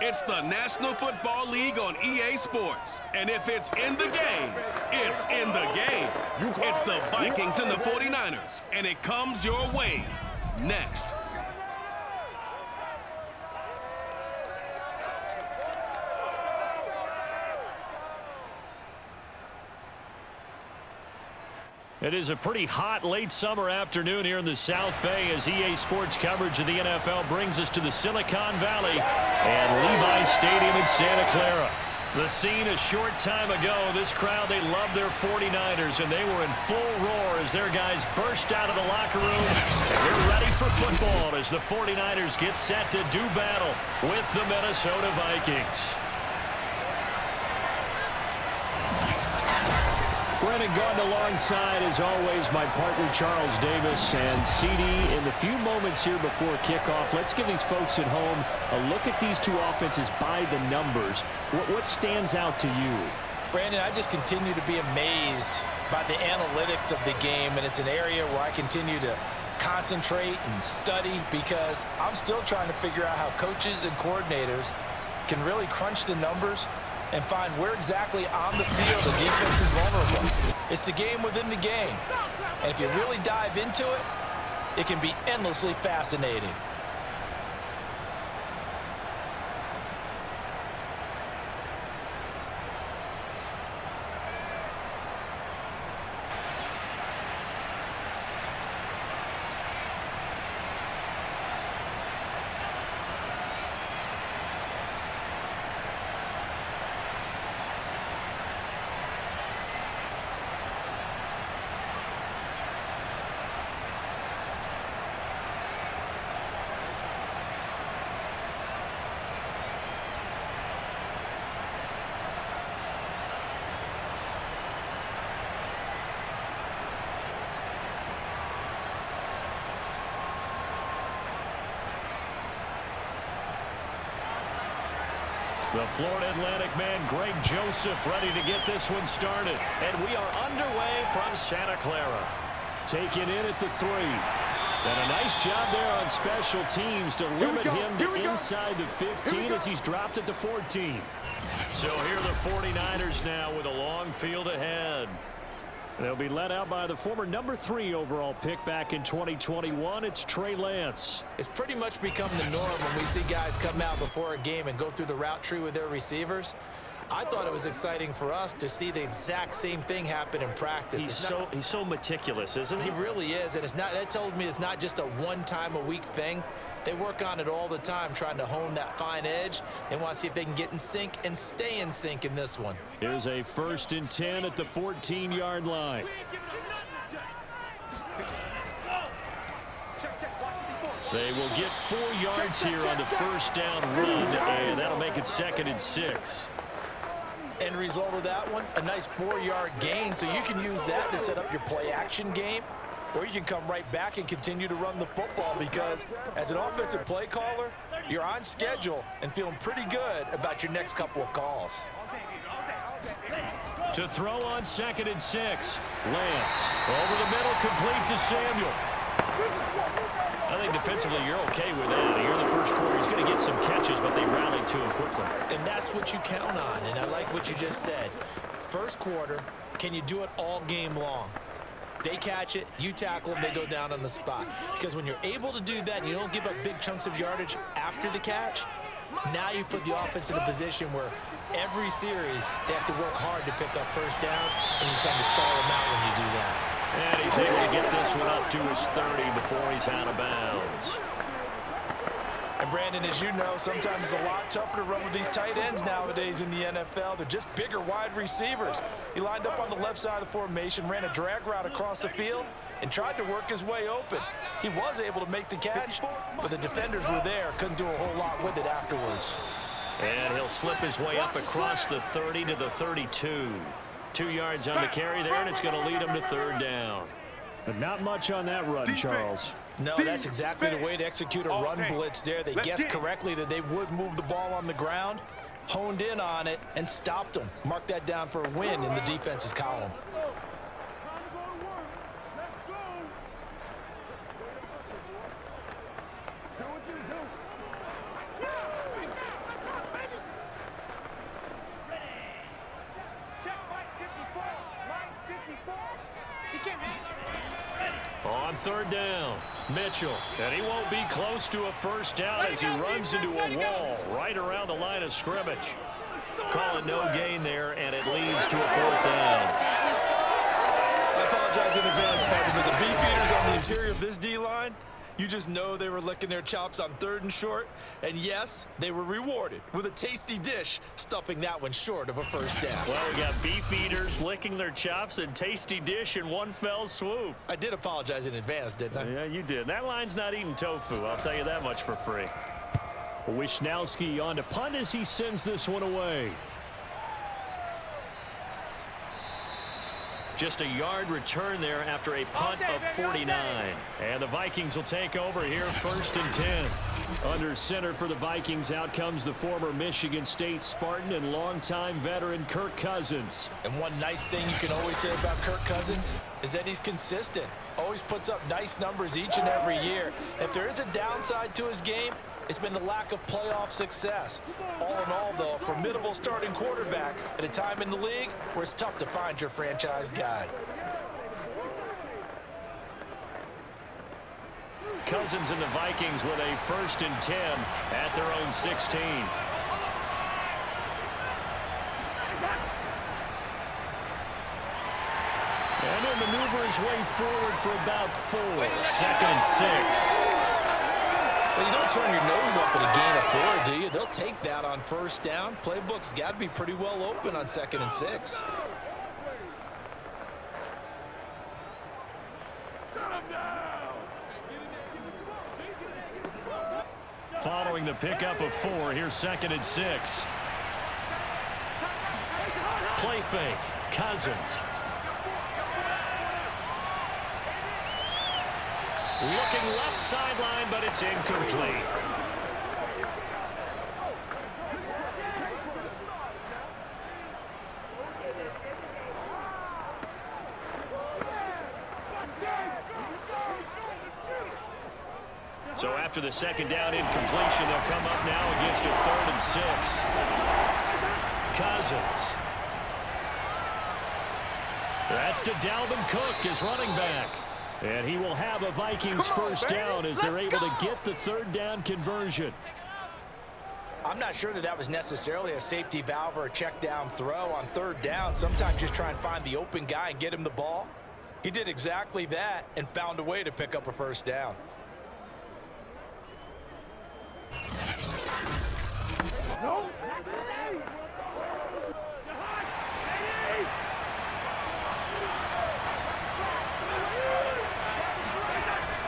It's the National Football League on EA Sports. And if it's in the game, it's in the game. It's the Vikings and the 49ers, and it comes your way next. It is a pretty hot late summer afternoon here in the South Bay as EA Sports coverage of the NFL brings us to the Silicon Valley and Levi Stadium in Santa Clara. The scene a short time ago, this crowd, they love their 49ers, and they were in full roar as their guys burst out of the locker room. We're ready for football as the 49ers get set to do battle with the Minnesota Vikings. Brennan Gordon alongside, as always, my partner Charles Davis. And CD, in the few moments here before kickoff, let's give these folks at home a look at these two offenses by the numbers. What stands out to you? Brandon, I just continue to be amazed by the analytics of the game, and it's an area where I continue to concentrate and study because I'm still trying to figure out how coaches and coordinators can really crunch the numbers and find where exactly on the field the defense is vulnerable. It's the game within the game. And if you really dive into it, it can be endlessly fascinating. The Florida Atlantic man, Greg Joseph, ready to get this one started. And we are underway from Santa Clara. Taken in at the 3. And a nice job there on special teams to limit him to inside the 15 as he's dropped at the 14. So here are the 49ers now with a long field ahead. They'll be led out by the former number 3 overall pick back in 2021. It's Trey Lance. It's pretty much become the norm when we see guys come out before a game and go through the route tree with their receivers. I thought it was exciting for us to see the exact same thing happen in practice. He's so meticulous, isn't he? He really is, and that told me it's not just a one-time-a-week thing. They work on it all the time, trying to hone that fine edge. They want to see if they can get in sync and stay in sync in this one. Here's a 1st and 10 at the 14-yard line. They will get 4 yards here on the first down run, and that'll make it 2nd and 6. End result of that one, a nice 4-yard gain, so you can use that to set up your play-action game. Or you can come right back and continue to run the football because as an offensive play caller, you're on schedule and feeling pretty good about your next couple of calls. To throw on 2nd and 6. Lance over the middle, complete to Samuel. I think defensively you're okay with that. Here in the first quarter, he's going to get some catches, but they rallied to him quickly. And that's what you count on, and I like what you just said. First quarter, can you do it all game long? They catch it, you tackle them, they go down on the spot. Because when you're able to do that and you don't give up big chunks of yardage after the catch, now you put the offense in a position where every series they have to work hard to pick up first downs, and you tend to stall them out when you do that. And he's able to get this one up to his 30 before he's out of bounds. And Brandon, as you know, sometimes it's a lot tougher to run with these tight ends nowadays in the NFL. They're just bigger wide receivers. He lined up on the left side of the formation, ran a drag route across the field, and tried to work his way open. He was able to make the catch, but the defenders were there, couldn't do a whole lot with it afterwards. And he'll slip his way up across the 30 to the 32. 2 yards on the carry there, and it's going to lead him to 3rd down. But not much on that run, Charles. No, that's exactly the way to execute a run blitz there. They guessed correctly that they would move the ball on the ground, honed in on it, and stopped them. Mark that down for a win in the defense's column. On third down, Mitchell. And he won't be close to a first down as he runs into a wall right around the line of scrimmage. Calling no gain there, and it leads to a fourth down. I apologize in advance, partner, but the beefeaters on the interior of this D-line, you just know they were licking their chops on third and short. And yes, they were rewarded with a tasty dish, stuffing that one short of a first down. Well, we got beef eaters licking their chops and tasty dish in one fell swoop. I did apologize in advance, didn't I? Yeah, you did. That line's not eating tofu. I'll tell you that much for free. Wisnowski on to punt as he sends this one away. Just a yard return there after a punt of 49. And the Vikings will take over here, 1st and 10. Under center for the Vikings, out comes the former Michigan State Spartan and longtime veteran Kirk Cousins. And one nice thing you can always say about Kirk Cousins is that he's consistent. Always puts up nice numbers each and every year. If there is a downside to his game, it's been the lack of playoff success. All in all, though, a formidable starting quarterback at a time in the league where it's tough to find your franchise guy. Cousins and the Vikings with a 1st and 10 at their own 16. And he'll maneuver his way forward for about 4. 2nd and 6. Well, you don't turn your nose up at a gain of 4, do you? They'll take that on first down. Playbook's got to be pretty well open on 2nd and 6. Following the pickup of 4, here's 2nd and 6. Play fake, Cousins. Looking left sideline, but it's incomplete. So after the 2nd down incompletion, they'll come up now against a 3rd and 6. Cousins. That's to Dalvin Cook, his running back. And he will have a Vikings first down as they're able to get the 3rd down conversion. I'm not sure that was necessarily a safety valve or a check down throw on 3rd down. Sometimes just try and find the open guy and get him the ball. He did exactly that and found a way to pick up a first down. No.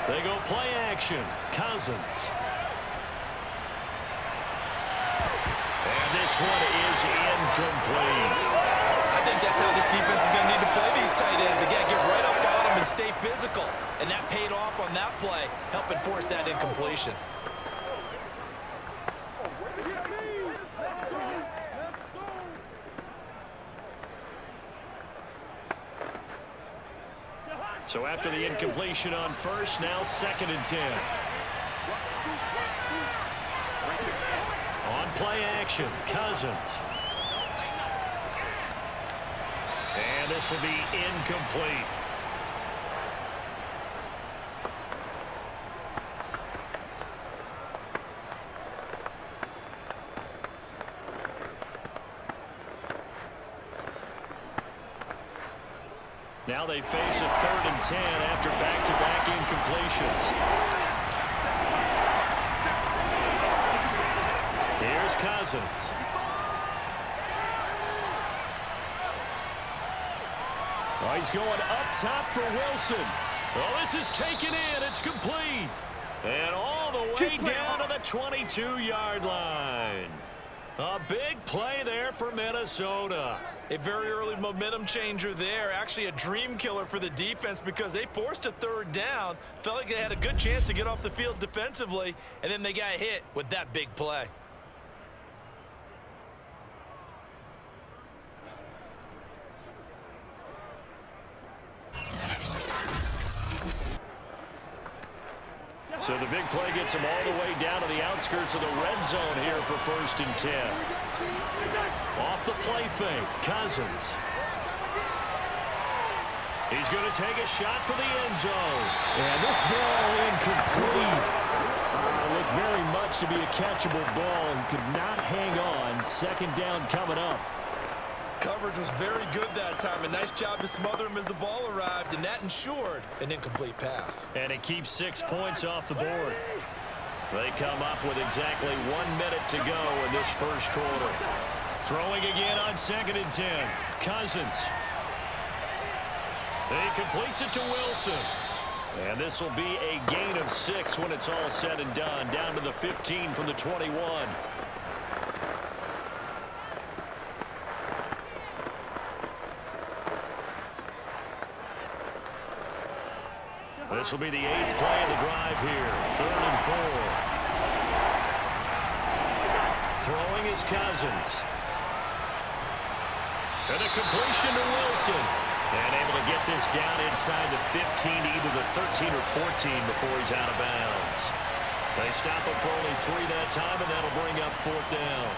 They go play action. Cousins. And this one is incomplete. I think that's how this defense is going to need to play these tight ends. Again, get right up on them and stay physical. And that paid off on that play, helping force that incompletion. So after the incompletion on 1st, now 2nd and 10. On play action, Cousins. And this will be incomplete. Now they face a 3rd and 10 after back-to-back incompletions. Here's Cousins. Oh, he's going up top for Wilson. Well, this is taken in. It's complete. And all the way down to the 22-yard line. A big play there for Minnesota. A very early momentum changer there. Actually a dream killer for the defense because they forced a 3rd down. Felt like they had a good chance to get off the field defensively, and then they got hit with that big play. So the big play gets him all the way down to the outskirts of the red zone here for 1st and 10. Off the play fake, Cousins. He's going to take a shot for the end zone. And this ball incomplete. Looked very much to be a catchable ball and could not hang on. Second down coming up. Coverage was very good that time. A nice job to smother him as the ball arrived, and that ensured an incomplete pass. And it keeps 6 points off the board. They come up with exactly 1 minute to go in this first quarter. Throwing again on 2nd and 10. Cousins. He completes it to Wilson. And this will be a gain of 6 when it's all said and done. Down to the 15 from the 21. This will be the 8th play of the drive here. 3rd and 4. Throwing is Cousins. And a completion to Wilson. And able to get this down inside the 15, either the 13 or 14 before he's out of bounds. They stop him for only 3 that time, and that'll bring up 4th down.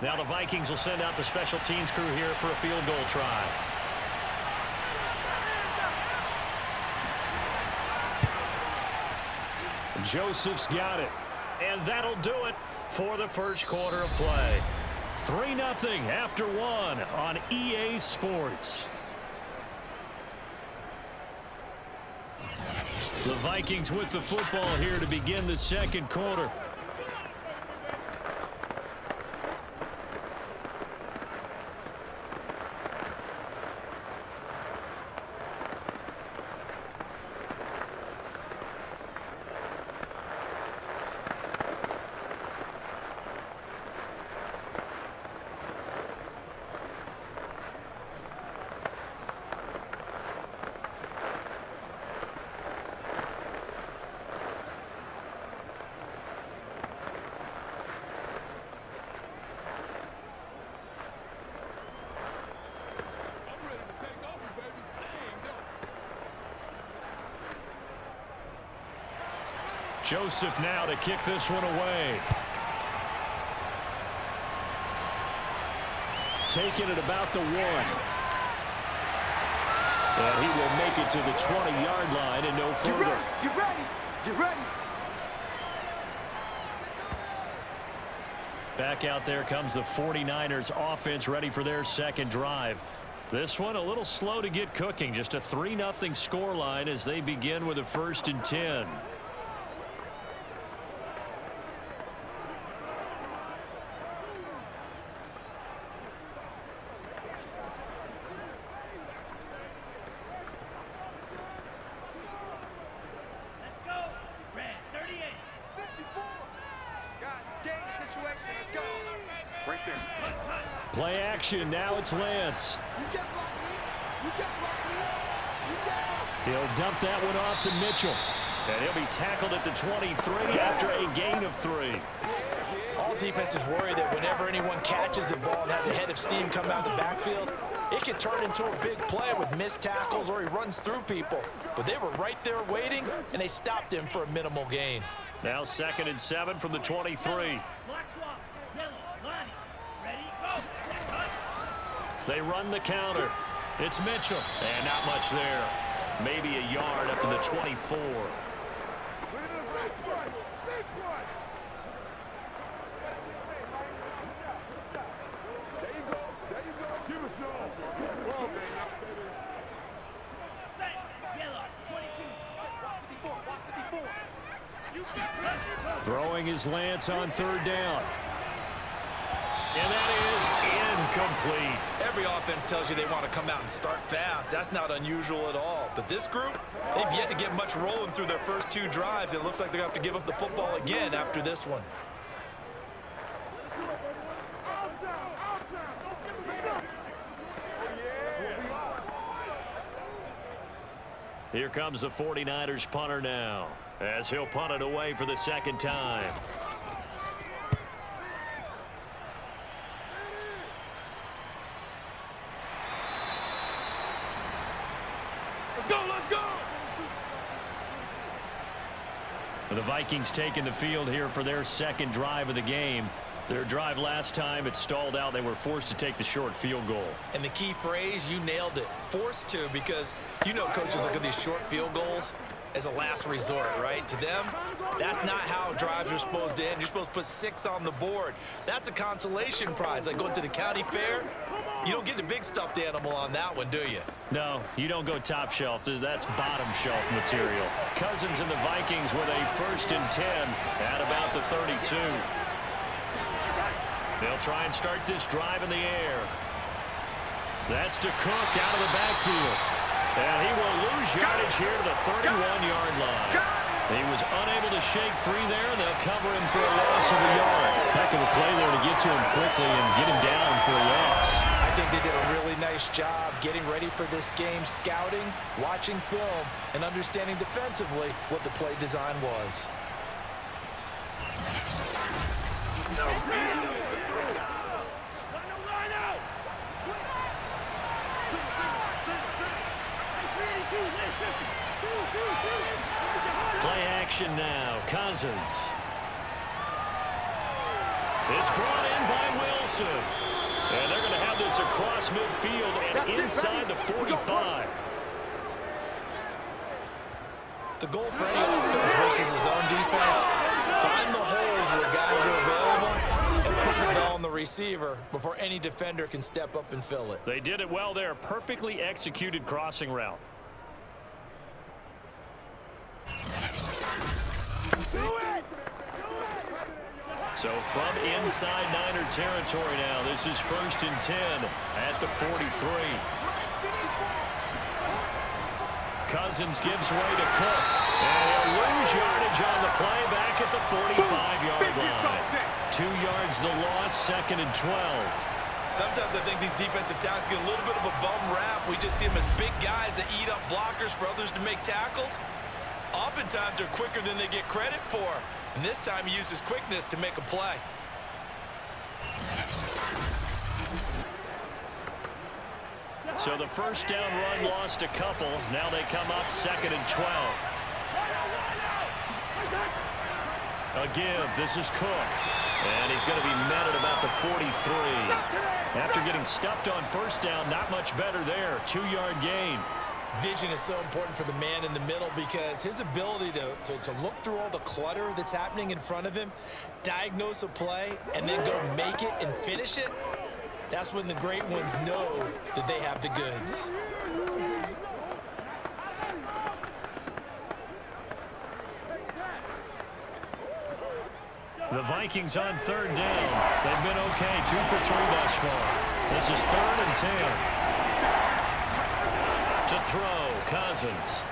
Now the Vikings will send out the special teams crew here for a field goal try. Joseph's got it. And that'll do it for the first quarter of play. 3-0 after 1 on EA Sports. The Vikings with the football here to begin the second quarter. Joseph now to kick this one away. Taking it about the 1. And he will make it to the 20-yard line and no further. Get ready! Get ready! Back out there comes the 49ers offense ready for their second drive. This one a little slow to get cooking. Just a 3-0 scoreline as they begin with a 1st and 10. Play action. Now it's Lance. He'll dump that one off to Mitchell. And he'll be tackled at the 23 after a gain of 3. All defenses worry that whenever anyone catches the ball and has a head of steam come out of the backfield, it can turn into a big play with missed tackles or he runs through people. But they were right there waiting, and they stopped him for a minimal gain. Now 2nd and 7 from the 23. They run the counter. It's Mitchell. And not much there. Maybe a yard up to the 24. Throwing his Lance on 3rd down. And that is incomplete. Every offense tells you they want to come out and start fast. That's not unusual at all. But this group, they've yet to get much rolling through their first 2 drives. It looks like they're going to have to give up the football again after this one. Here comes the 49ers punter now, as he'll punt it away for the 2nd time. Let's go! The Vikings taking the field here for their second drive of the game. Their drive last time, it stalled out. They were forced to take the short field goal. And the key phrase, you nailed it, forced to, because you know coaches look at these short field goals as a last resort, right? To them, that's not how drives are supposed to end. You're supposed to put 6 on the board. That's a consolation prize. Like going to the county fair, you don't get the big stuffed animal on that one, do you? No, you don't go top shelf. That's bottom shelf material. Cousins and the Vikings with a 1st and 10 at about the 32. They'll try and start this drive in the air. That's to Cook out of the backfield. And he will lose yardage here to the 31-yard line. He was unable to shake free there. They'll cover him for a loss of a yard. Heck of a play there to get to him quickly and get him down for a loss. I think they did a really nice job getting ready for this game, scouting, watching film, and understanding defensively what the play design was. Play action now. Cousins. It's brought in by Wilson. And they're going to have this across midfield and inside the 45. The goal for any offense versus his own defense, find the holes where guys are available and put the ball on the receiver before any defender can step up and fill it. They did it well there. Perfectly executed crossing route. So from inside Niner territory now, this is 1st and 10 at the 43. Cousins gives way to Cook. And he'll lose yardage on the play back at the 45-yard line. 2 yards the loss, 2nd and 12. Sometimes I think these defensive tackles get a little bit of a bum rap. We just see them as big guys that eat up blockers for others to make tackles. Oftentimes they're quicker than they get credit for. And this time he used his quickness to make a play. So the first down run lost a couple. Now they come up 2nd and 12. A give. This is Cook. And he's going to be met at about the 43. After getting stuffed on 1st down, not much better there. 2-yard gain. Vision is so important for the man in the middle because his ability to look through all the clutter that's happening in front of him, diagnose a play, and then go make it and finish it, that's when the great ones know that they have the goods. The Vikings on 3rd down. They've been okay, 2 for 3 thus far. This is 3rd and 10. To throw, Cousins.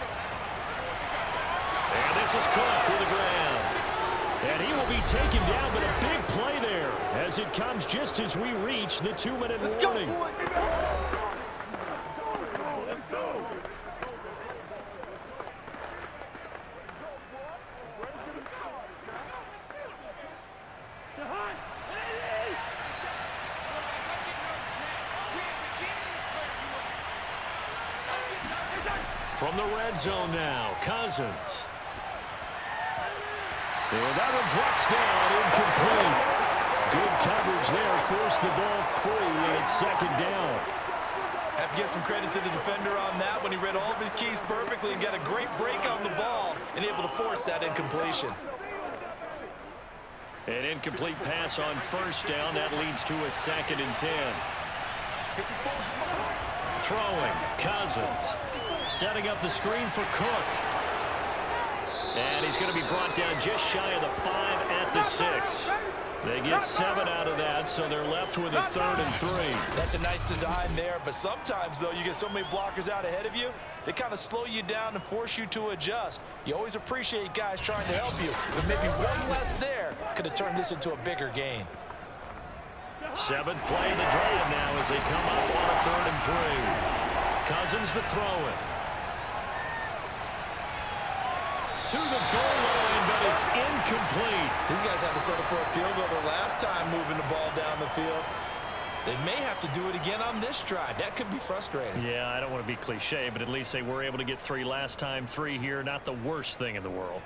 And this is Cook with the ground. And he will be taken down, but a big play there as it comes just as we reach the 2-minute warning. Let's go. From the red zone now, Cousins. And that one drops down, incomplete. Good coverage there, forced the ball free, and it's 2nd down. Have to give some credit to the defender on that when he read all of his keys perfectly and got a great break on the ball and able to force that incompletion. An incomplete pass on 1st down. That leads to a 2nd and 10. Throwing, Cousins. Setting up the screen for Cook. And he's going to be brought down just shy of the 5 at the 6. They get 7 out of that, so they're left with a 3rd and 3. That's a nice design there, but sometimes, though, you get so many blockers out ahead of you, they kind of slow you down and force you to adjust. You always appreciate guys trying to help you, but maybe one less there could have turned this into a bigger gain. 7th play of the drive now as they come up on a 3rd and 3. Cousins to throw it. To the goal line, but it's incomplete. These guys had to settle for a field goal their last time moving the ball down the field. They may have to do it again on this drive. That could be frustrating. Yeah, I don't want to be cliche, but at least they were able to get 3 last time. 3 here, not the worst thing in the world.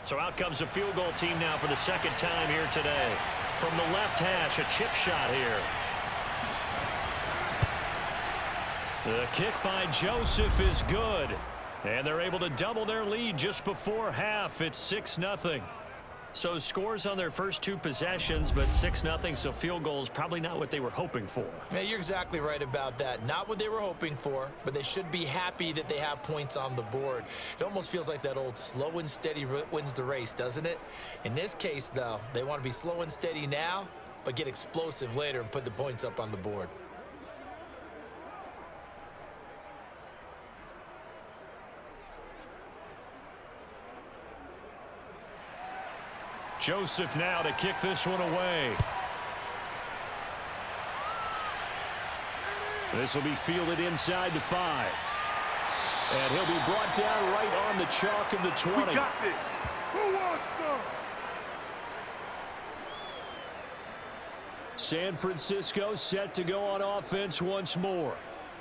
So out comes a field goal team now for the second time here today. From the left hash, a chip shot here. The kick by Joseph is good. And they're able to double their lead just before half. It's 6-0. So scores on their first two possessions, but 6-0, so field goals probably not what they were hoping for. Yeah, you're exactly right about that. Not what they were hoping for, but they should be happy that they have points on the board. It almost feels like that old slow and steady wins the race, doesn't it? In this case, though, they want to be slow and steady now, but get explosive later and put the points up on the board. Joseph now to kick this one away. This will be fielded inside the 5. And he'll be brought down right on the chalk of the 20. We got this. Who wants some? San Francisco set to go on offense once more.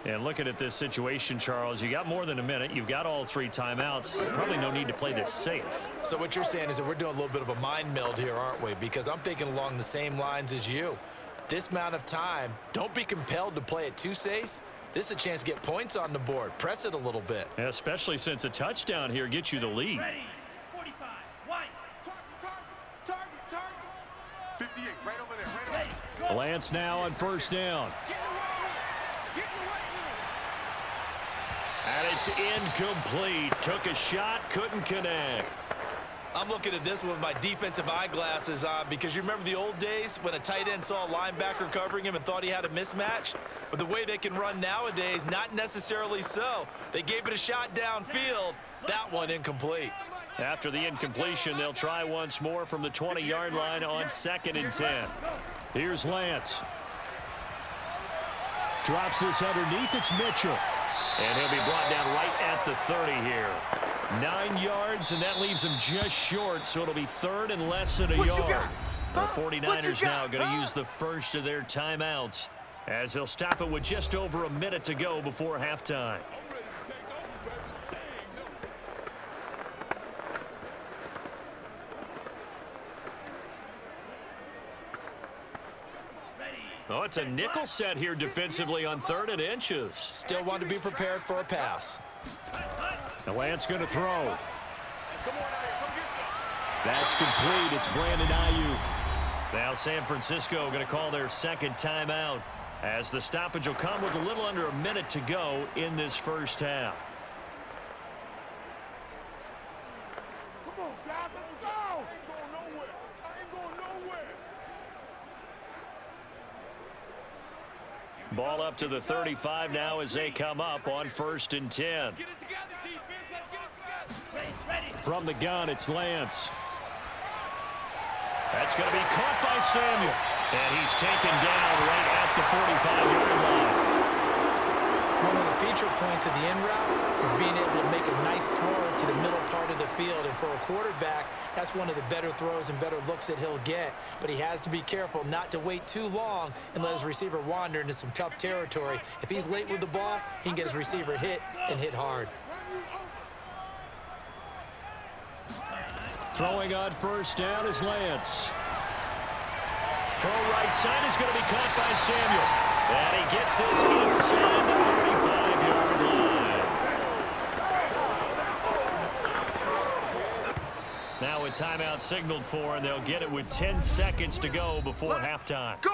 And looking at this situation, Charles, you got more than a minute. You've got all 3 timeouts. Probably no need to play this safe. So what you're saying is that we're doing a little bit of a mind meld here, aren't we? Because I'm thinking along the same lines as you. This amount of time, don't be compelled to play it too safe. This is a chance to get points on the board. Press it a little bit. Yeah, especially since a touchdown here gets you the lead. Ready. 45. White. Target. 58. Right over there. Right over there. Lance now on first down. And it's incomplete. Took a shot, couldn't connect. I'm looking at this one with my defensive eyeglasses on because you remember the old days when a tight end saw a linebacker covering him and thought he had a mismatch? But the way they can run nowadays, not necessarily so. They gave it a shot downfield. That one incomplete. After the incompletion, they'll try once more from the 20-yard line on 2nd and 10. Here's Lance. Drops this underneath. It's Mitchell. And he'll be brought down right at the 30 here. 9 yards, and that leaves him just short, so it'll be 3rd and less than a yard. The 49ers now going to use the first of their timeouts as they'll stop it with just over a minute to go before halftime. Oh, it's a nickel set here defensively on 3rd and inches. Still want to be prepared for a pass. The Lance going to throw. That's complete. It's Brandon Ayuk. Now San Francisco going to call their second timeout as the stoppage will come with a little under a minute to go in this first half. Come on, guys. Let's go. I ain't going nowhere. Ball up to the 35 now as they come up on 1st and 10. Get it together, defense. Let's get it together. Ready. From the gun, it's Lance. That's going to be caught by Samuel. And he's taken down right at the 45-yard line. One of the feature points of the in route is being able to make a nice throw to the middle part of the field. And for a quarterback, that's one of the better throws and better looks that he'll get. But he has to be careful not to wait too long and let his receiver wander into some tough territory. If he's late with the ball, he can get his receiver hit and hit hard. Throwing on first down is Lance. Throw right side is going to be caught by Samuel. And he gets this inside the 35-yard line. Now a timeout signaled for, and they'll get it with 10 seconds to go before halftime. Go!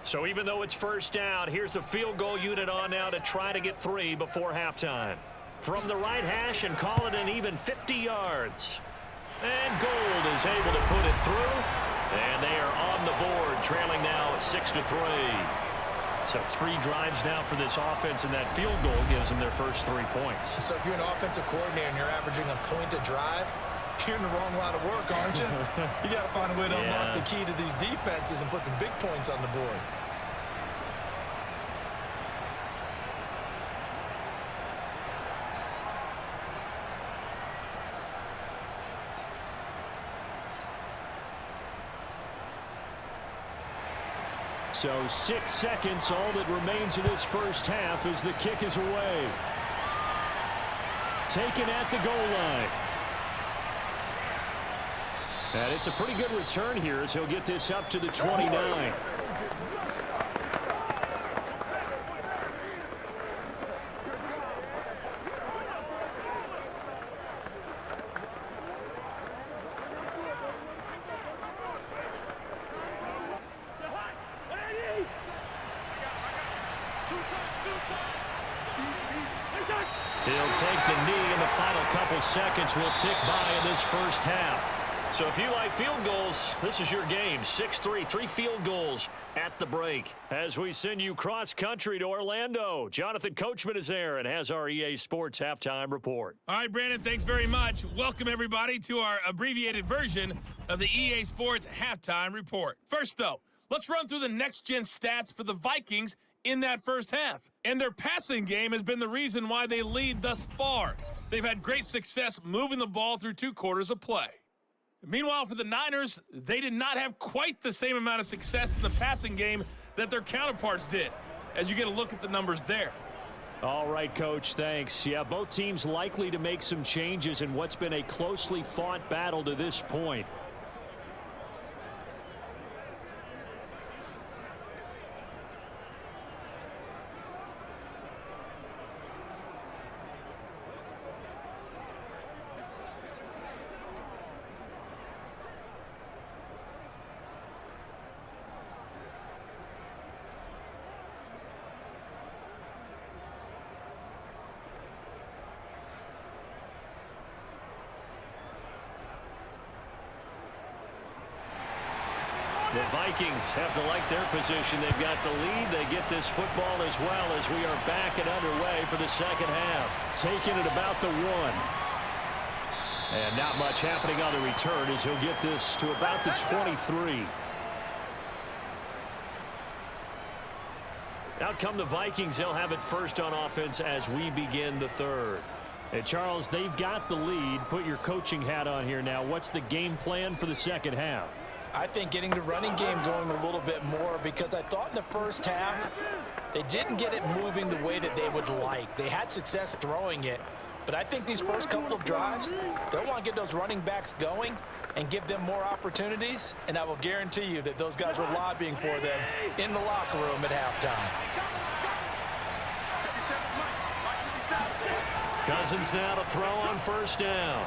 So even though it's first down, here's the field goal unit on now to try to get 3 before halftime. From the right hash and call it an even 50 yards. And Gold is able to put it through. And they are on the board, trailing now 6-3. So 3 drives now for this offense, and that field goal gives them their first 3 points. So if you're an offensive coordinator and you're averaging a point a drive, you're in the wrong line of work, aren't you? You got to find a way to unlock the key to these defenses and put some big points on the board. So 6 seconds, all that remains of this first half as the kick is away. Taken at the goal line. And it's a pretty good return here as he'll get this up to the 29. He'll take the knee, and the final couple seconds will tick by in this first half. So if you like field goals, this is your game. 6-3, 3 field goals at the break. As we send you cross-country to Orlando, Jonathan Coachman is there and has our EA Sports halftime report. All right, Brandon, thanks very much. Welcome, everybody, to our abbreviated version of the EA Sports halftime report. First, though, let's run through the next-gen stats for the Vikings in that first half. And their passing game has been the reason why they lead thus far. They've had great success moving the ball through 2 quarters of play. Meanwhile, for the Niners, they did not have quite the same amount of success in the passing game that their counterparts did, as you get a look at the numbers there. All right, Coach, thanks. Yeah, both teams likely to make some changes in what's been a closely fought battle to this point. The Vikings have to like their position. They've got the lead. They get this football as well as we are back and underway for the second half. Taking it about the 1. And not much happening on the return as he'll get this to about the 23. Out come the Vikings. They'll have it first on offense as we begin the third. And Charles, they've got the lead. Put your coaching hat on here now. What's the game plan for the second half? I think getting the running game going a little bit more, because I thought in the first half they didn't get it moving the way that they would like. They had success throwing it, but I think these first couple of drives, they'll want to get those running backs going and give them more opportunities, and I will guarantee you that those guys were lobbying for them in the locker room at halftime. Cousins now to throw on first down.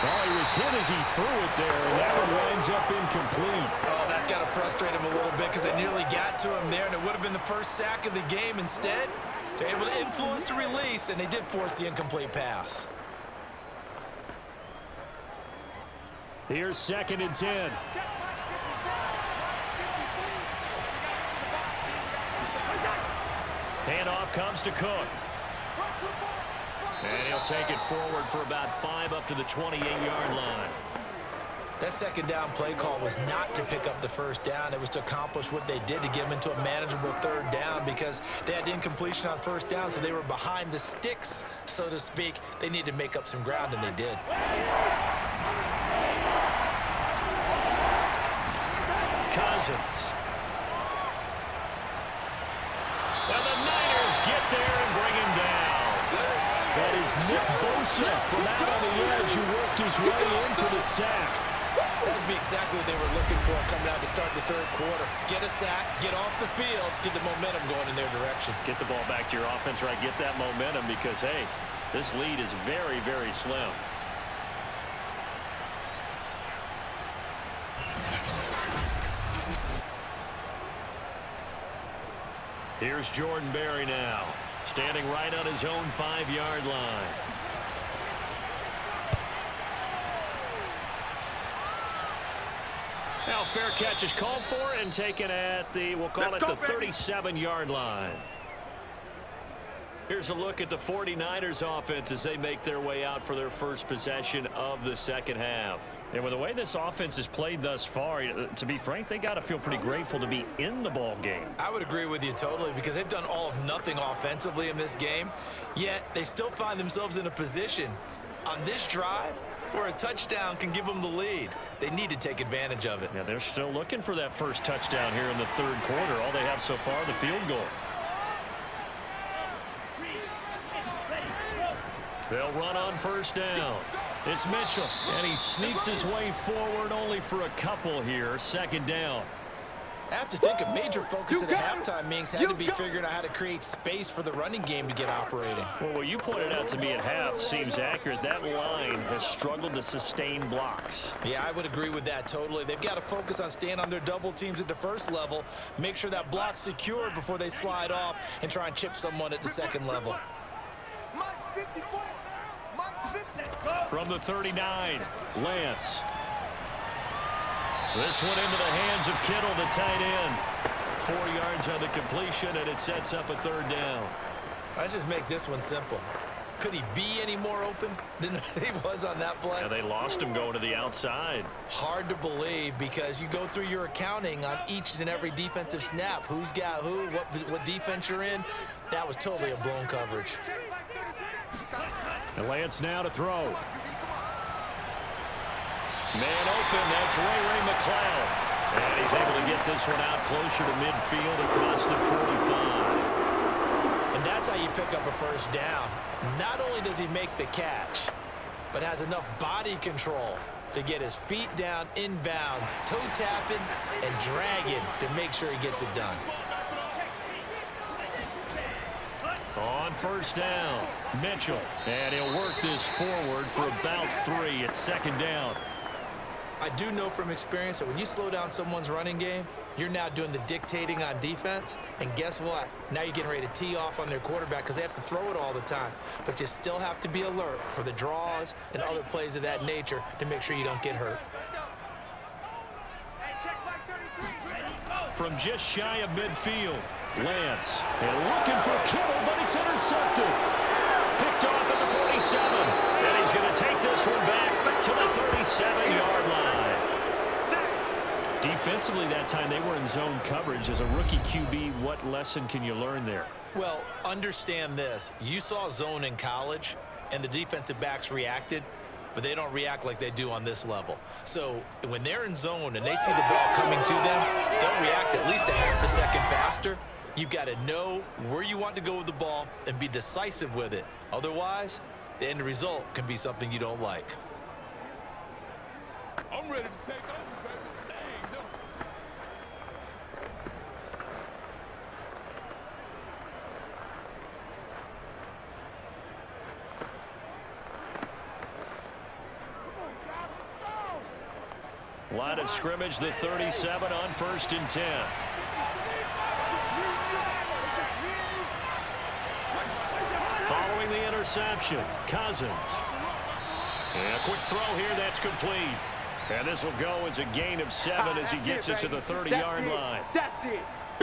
Oh, he was hit as he threw it there, and that one winds up incomplete. Oh, that's got to frustrate him a little bit because they nearly got to him there, and it would have been the first sack of the game. Instead, they're able to influence the release, and they did force the incomplete pass. Here's 2nd and 10. Handoff comes to Cook. And he'll take it forward for about 5 up to the 28-yard line. That second down play call was not to pick up the first down. It was to accomplish what they did to get them into a manageable third down because they had incompletion on first down, so they were behind the sticks, so to speak. They needed to make up some ground, and they did. Cousins. Well, the Niners get there and bring him down. That is Nick Bosa from out on the edge who worked his way in for the sack. That would be exactly what they were looking for coming out to start the third quarter. Get a sack, get off the field, get the momentum going in their direction. Get the ball back to your offense, right? Get that momentum because, hey, this lead is very, very slim. Here's Jordan Berry now, standing right on his own 5-yard line. Now, fair catch is called for and taken at the, we'll call it the 37-yard line. Here's a look at the 49ers offense as they make their way out for their first possession of the second half. And with the way this offense has played thus far, to be frank, they got to feel pretty grateful to be in the ball game. I would agree with you totally because they've done all of nothing offensively in this game, yet they still find themselves in a position on this drive where a touchdown can give them the lead. They need to take advantage of it. Yeah, they're still looking for that first touchdown here in the third quarter. All they have so far, the field goal. They'll run on first down. It's Mitchell, and he sneaks his way forward only for a couple here. Second down. I have to think a major focus at the halftime meetings had to be figuring out how to create space for the running game to get operating. Well, what you pointed out to me at half seems accurate. That line has struggled to sustain blocks. Yeah, I would agree with that totally. They've got to focus on staying on their double teams at the first level, make sure that block's secured before they slide off and try and chip someone at the second level. From the 39, Lance. This one into the hands of Kittle, the tight end. 4 yards on the completion, and it sets up a third down. Let's just make this one simple. Could he be any more open than he was on that play? Yeah, they lost him going to the outside. Hard to believe because you go through your accounting on each and every defensive snap. Who's got who, what defense you're in. That was totally a blown coverage. And Lance now to throw. Man open, that's Ray McLeod. And he's able to get this one out closer to midfield across the 45. And that's how you pick up a first down. Not only does he make the catch, but has enough body control to get his feet down inbounds, toe tapping and dragging to make sure he gets it done. On first down, Mitchell. And he'll work this forward for about 3 at second down. I do know from experience that when you slow down someone's running game, you're now doing the dictating on defense. And guess what? Now you're getting ready to tee off on their quarterback because they have to throw it all the time. But you still have to be alert for the draws and other plays of that nature to make sure you don't get hurt. From just shy of midfield, Lance. And looking for Kittle, but it's intercepted. Picked off at the 47. And he's going to take this one back to the 37-yard line. Defensively that time, they were in zone coverage. As a rookie QB, what lesson can you learn there? Well, understand this. You saw zone in college, and the defensive backs reacted, but they don't react like they do on this level. So when they're in zone and they see the ball coming to them, they'll react at least a half a second faster. You've got to know where you want to go with the ball and be decisive with it. Otherwise, the end result can be something you don't like. I'm ready to take over, baby. Line of scrimmage, the 37 on 1st and 10. Following the interception, Cousins. And a quick throw here, that's complete. And this will go as a gain of 7 as he gets it to the 30-yard line. That's it.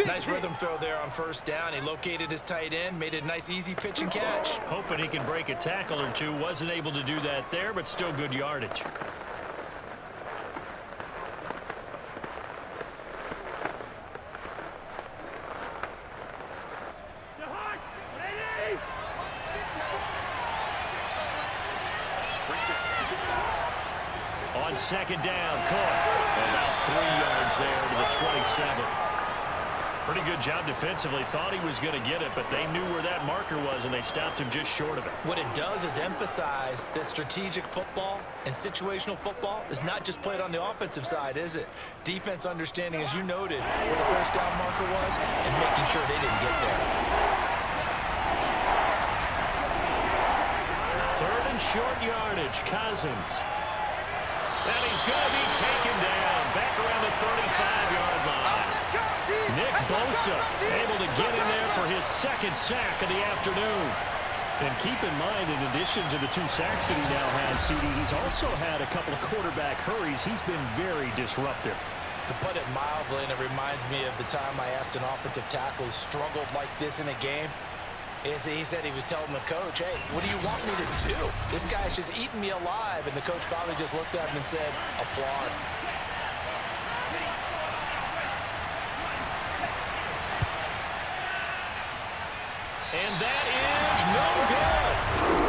Nice rhythm throw there on first down. He located his tight end, made it a nice easy pitch and catch. Hoping he can break a tackle or two. Wasn't able to do that there, but still good yardage. On second down, Cook. About 3 yards there to the 27. Pretty good job defensively. Thought he was going to get it, but they knew where that marker was, and they stopped him just short of it. What it does is emphasize that strategic football and situational football is not just played on the offensive side, is it? Defense understanding, as you noted, where the first down marker was and making sure they didn't get there. Third and short yardage, Cousins. And he's going to be taken down back around the 35-yard line. Nick Bosa able to get in there for his second sack of the afternoon. And keep in mind, in addition to the 2 sacks that he now has, CD, he's also had a couple of quarterback hurries. He's been very disruptive. To put it mildly, and it reminds me of the time I asked an offensive tackle who struggled like this in a game. He said he was telling the coach, hey, what do you want me to do? This guy's just eating me alive. And the coach finally just looked at him and said, applaud. And that is no good.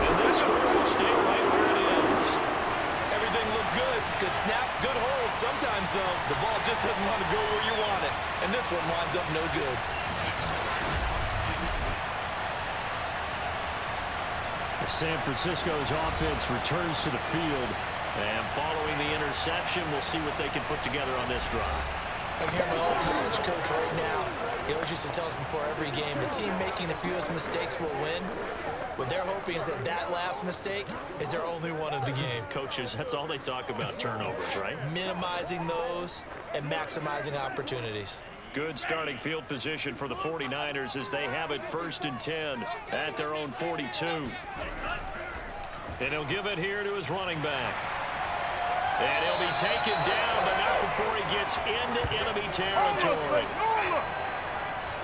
And this score will stay right where it is. Good hold. Sometimes, though, the ball just doesn't want to go where you want it. And this one winds up no good. San Francisco's offense returns to the field. And following the interception, we'll see what they can put together on this drive. I can hear my old college coach right now. He always used to tell us before every game, the team making the fewest mistakes will win. What they're hoping is that that last mistake is their only one of the game. Coaches, that's all they talk about, turnovers, right? Minimizing those and maximizing opportunities. Good starting field position for the 49ers as they have it 1st and 10 at their own 42. And he'll give it here to his running back. And he'll be taken down, but not before he gets into enemy territory.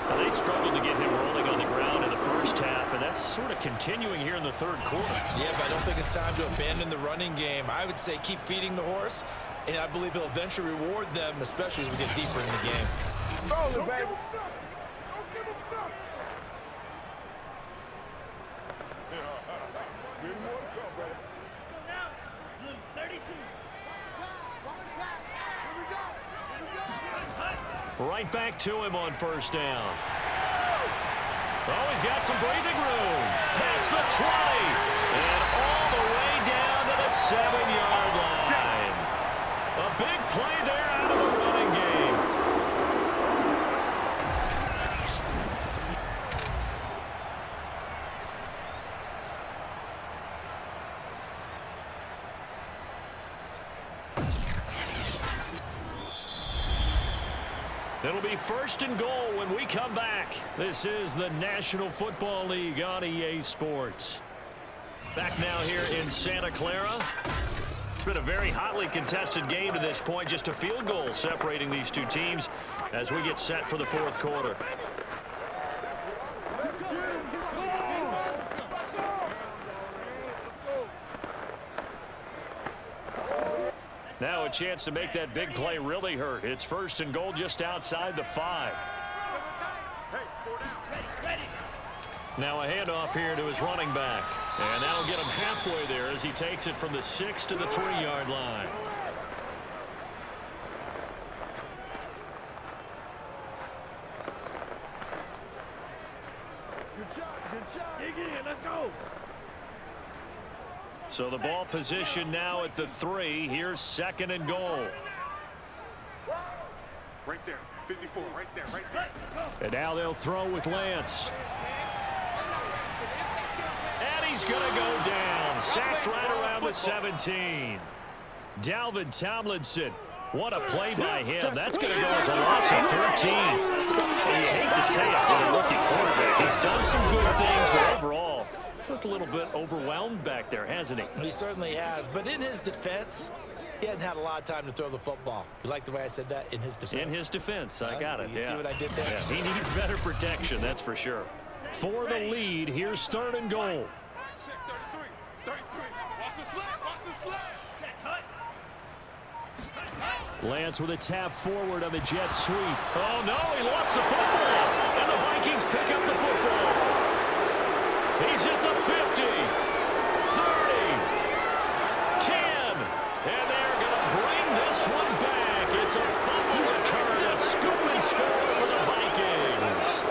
Now, they struggled to get him rolling on the ground in the first half, and that's sort of continuing here in the third quarter. Yeah, but I don't think it's time to abandon the running game. I would say keep feeding the horse, and I believe he'll eventually reward them, especially as we get deeper in the game. Roll it, baby. Right back to him on 1st down. Oh, he's got some breathing room. Past the 20. And all the way down to the 7-yard line. A big play there out of the running game. It'll be 1st and goal when we come back. This is the National Football League on EA Sports. Back now here in Santa Clara. It's been a very hotly contested game to this point. Just a field goal separating these two teams as we get set for the 4th quarter. Now a chance to make that big play really hurt. It's 1st and goal just outside the 5. Now a handoff here to his running back. And that'll get him halfway there as he takes it from the 6 to the 3-yard line. Good shot. Dig in, let's go. So the ball position now at the 3. Here's 2nd and goal. Right there, 54, right there. And now they'll throw with Lance. And he's going to go down. Sacked right around the 17. Dalvin Tomlinson. What a play by him. That's going to go as a loss of 13. And you hate to say it when a rookie quarterback. He's done some good things, but overall, looked a little bit overwhelmed back there, hasn't he? He certainly has. But in his defense, he hasn't had a lot of time to throw the football. You like the way I said that? In his defense. In his defense. I got it. You see what I did there? Yeah, he needs better protection, that's for sure. For the lead, here's 3rd and goal. 33. Watch the slap. Lance with a tap forward on the jet sweep. Oh, no, he lost the football. And the Vikings pick up the football. He's at the 50, 30, 10. And they're going to bring this one back. It's a fumble return, a scoop and score for the Vikings.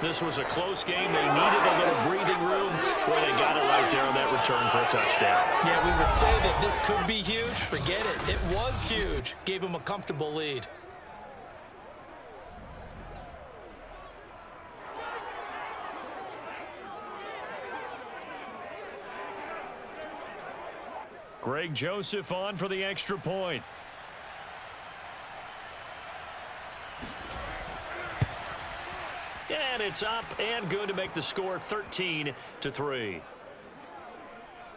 This was a close game. They needed a little breathing room. Boy, they got it right there on that return for a touchdown. Yeah, we would say that this could be huge. Forget it. It was huge. Gave him a comfortable lead. Greg Joseph on for the extra point. And it's up and good to make the score 13-3.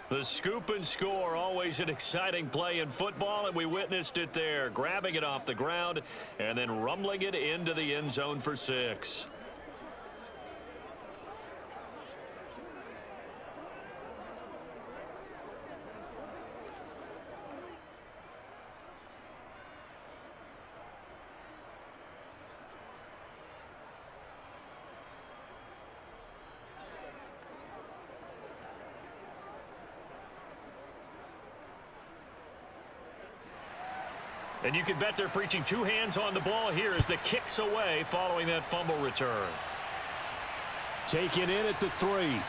The scoop and score, always an exciting play in football, and we witnessed it there, grabbing it off the ground and then rumbling it into the end zone for 6. And you can bet they're preaching two hands on the ball here as the kick's away following that fumble return. Taken in at the 3.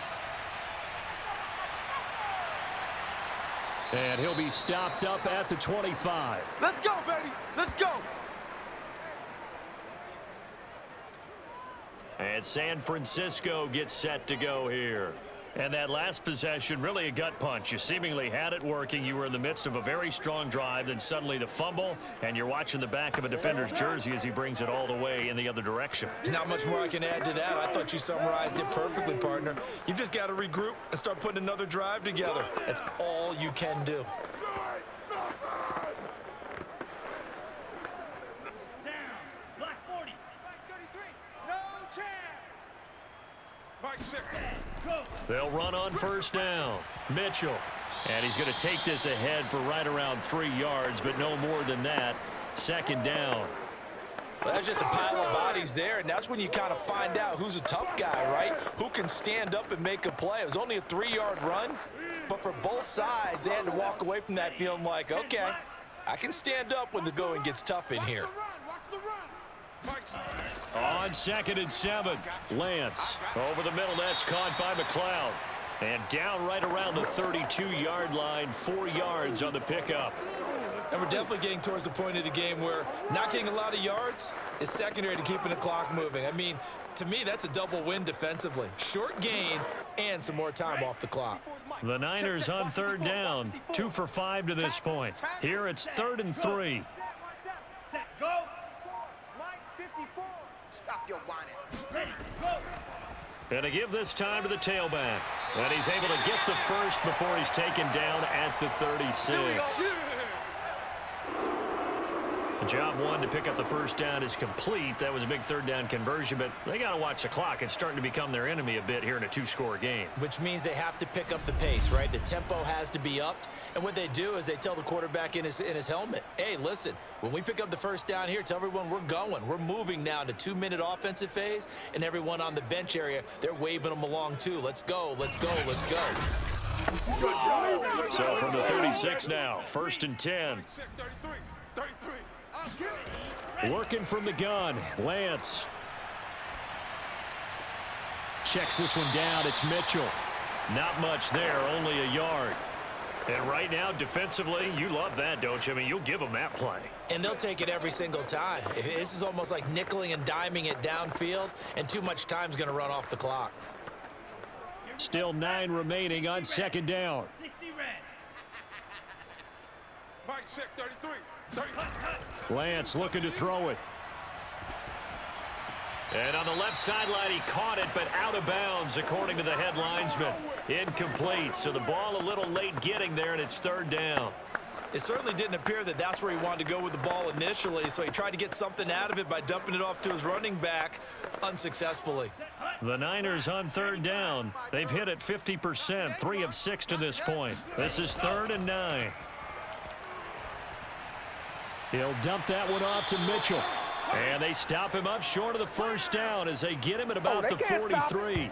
And he'll be stopped up at the 25. Let's go, baby. Let's go. And San Francisco gets set to go here. And that last possession, really a gut punch. You seemingly had it working. You were in the midst of a very strong drive. Then suddenly the fumble, and you're watching the back of a defender's jersey as he brings it all the way in the other direction. There's not much more I can add to that. I thought you summarized it perfectly, partner. You've just got to regroup and start putting another drive together. That's all you can do. Down. Black 40. Black 33. No chance. Mike 6. Go. They'll run on first down. Mitchell. And he's going to take this ahead for right around 3 yards, but no more than that. Second down. Well, that's just a pile of bodies there, and that's when you kind of find out who's a tough guy, right? Who can stand up and make a play. It was only a 3-yard run, but for both sides, they had to walk away from that feeling like, okay, I can stand up when the going gets tough in here. Watch the run. On 2nd and 7, Lance over the middle. That's caught by McLeod. And down right around the 32-yard line, 4 yards on the pickup. And we're definitely getting towards the point of the game where not getting a lot of yards is secondary to keeping the clock moving. I mean, to me, that's a double win defensively. Short gain and some more time off the clock. The Niners on third down, 2 for 5 to this point. Here it's 3rd and 3. Set. Go. Mike 54. Stop your whining. Ready. Go. And to give this time to the tailback. And he's able to get the first before he's taken down at the 36. Job 1 to pick up the first down is complete. That was a big third down conversion, but they got to watch the clock. It's starting to become their enemy a bit here in a 2-score game. Which means they have to pick up the pace, right? The tempo has to be upped. And what they do is they tell the quarterback in his helmet, hey, listen, when we pick up the first down here, tell everyone we're going. We're moving now to 2-minute offensive phase, and everyone on the bench area, they're waving them along too. Let's go, let's go, let's go. So from the 36 now, 1st and 10. 33. Working from the gun, Lance. Checks this one down, it's Mitchell. Not much there, only a yard. And right now, defensively, you love that, don't you? I mean, you'll give them that play. And they'll take it every single time. This is almost like nickeling and diming it downfield, and too much time's going to run off the clock. Still 9 remaining on 2nd down. 60 red. Mike check 33. Lance looking to throw it. And on the left sideline, he caught it, but out of bounds, according to the head linesman. Incomplete, so the ball a little late getting there, and it's 3rd down. It certainly didn't appear that that's where he wanted to go with the ball initially, so he tried to get something out of it by dumping it off to his running back unsuccessfully. The Niners on 3rd down. They've hit it 50%, 3 of 6 to this point. This is 3rd and 9. He'll dump that one off to Mitchell. And they stop him up short of the first down as they get him at about the 43.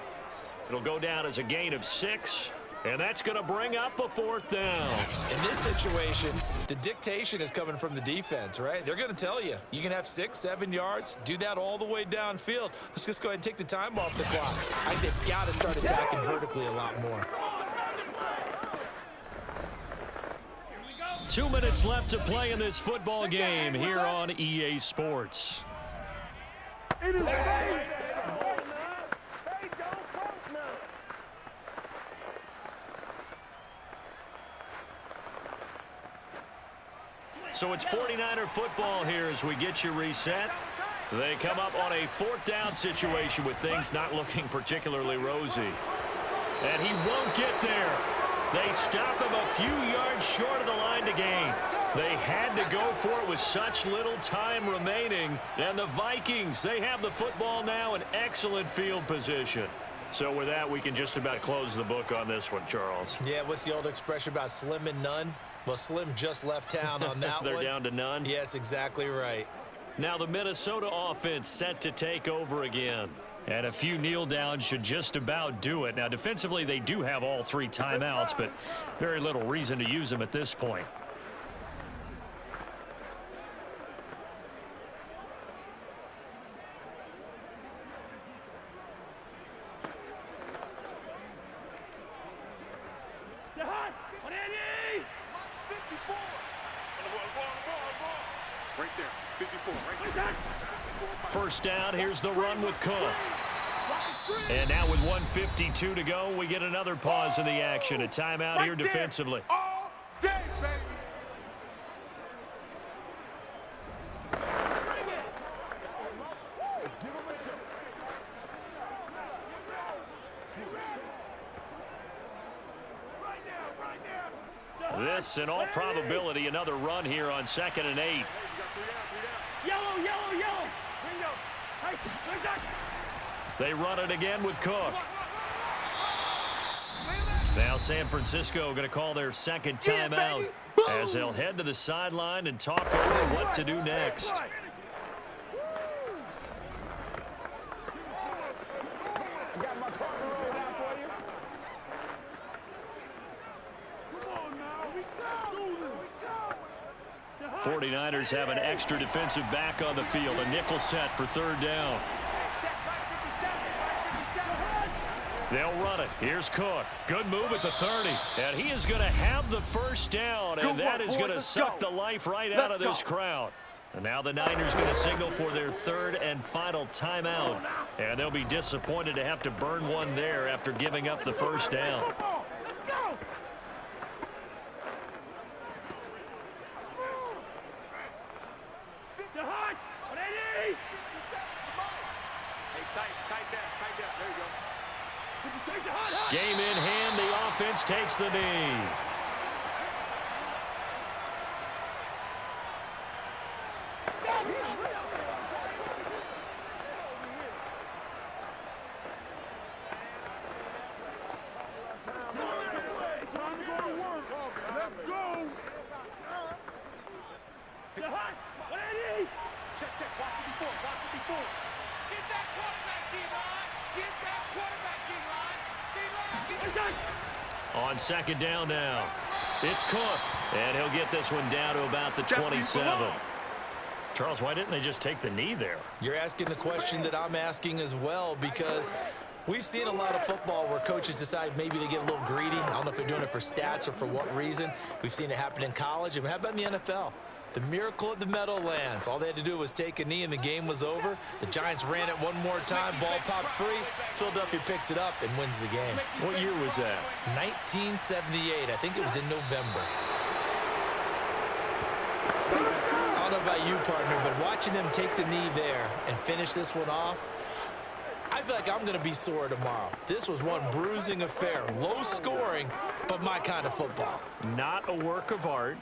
It'll go down as a gain of 6. And that's going to bring up a 4th down. In this situation, the dictation is coming from the defense, right? They're going to tell you, you can have 6, 7 yards, do that all the way downfield. Let's just go ahead and take the time off the clock. I think they've got to start attacking vertically a lot more. 2 minutes left to play in this football game here on EA Sports. So it's 49er football here as we get you reset. They come up on a 4th down situation with things not looking particularly rosy. And he won't get there. They stop him a few yards short of the line to gain. They had to go for it with such little time remaining. And the Vikings, they have the football now in excellent field position. So with that, we can just about close the book on this one, Charles. Yeah, what's the old expression about slim and none? Well, Slim just left town on that one. They're down to none? Yes, exactly right. Now the Minnesota offense set to take over again. And a few kneel downs should just about do it. Now defensively, they do have all 3 timeouts, but very little reason to use them at this point. Right there. 54. Right there. First down, here's the run with Cook. And now with 1:52 to go, we get another pause in the action. A timeout here defensively. All day, baby. This, in all probability, another run here on 2nd and 8. Yellow, yellow, yellow. Bingo. Hey, They run it again with Cook. Now San Francisco going to call their second timeout as they'll head to the sideline and talk over what to do next. I got my partner rolling out for you. Come on now, we go. 49ers have an extra defensive back on the field. A nickel set for 3rd down. They'll run it. Here's Cook. Good move at the 30. And he is going to have the first down. And that is going to suck the life right out of this crowd. And now the Niners going to signal for their 3rd and final timeout. And they'll be disappointed to have to burn one there after giving up the first down. Let's go. Game in hand. The offense takes the knee. On 2nd down now, it's Cook, and he'll get this one down to about the 27. Charles, why didn't they just take the knee there? You're asking the question that I'm asking as well, because we've seen a lot of football where coaches decide maybe they get a little greedy. I don't know if they're doing it for stats or for what reason. We've seen it happen in college, and how about in the NFL? The miracle of the Meadowlands. All they had to do was take a knee and the game was over. The Giants ran it one more time. Ball popped free. Philadelphia picks it up and wins the game. What year was that? 1978. I think it was in November. I don't know about you, partner, but watching them take the knee there and finish this one off, I feel like I'm going to be sore tomorrow. This was one bruising affair. Low scoring, but my kind of football. Not a work of art,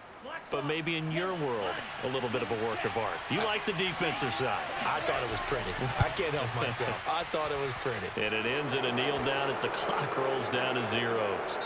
but maybe in your world, a little bit of a work of art. You like the defensive side. I thought it was pretty. I can't help myself. I thought it was pretty. And it ends in a kneel down as the clock rolls down to zeros.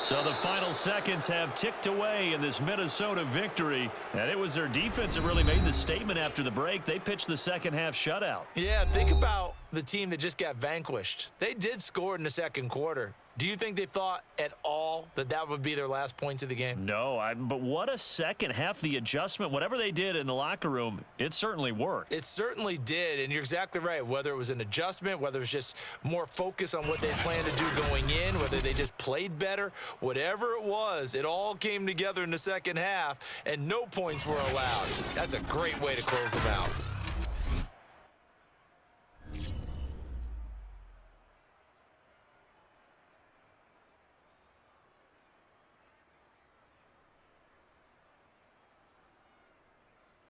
So the final seconds have ticked away in this Minnesota victory. And it was their defense that really made the statement after the break. They pitched the second half shutout. Yeah, think about the team that just got vanquished. They did score in the second quarter. Do you think they thought at all that that would be their last points of the game? No, but what a second half. The adjustment, whatever they did in the locker room, it certainly worked. It certainly did, and you're exactly right. Whether it was an adjustment, whether it was just more focus on what they planned to do going in, whether they just played better, whatever it was, it all came together in the second half, and no points were allowed. That's a great way to close them out.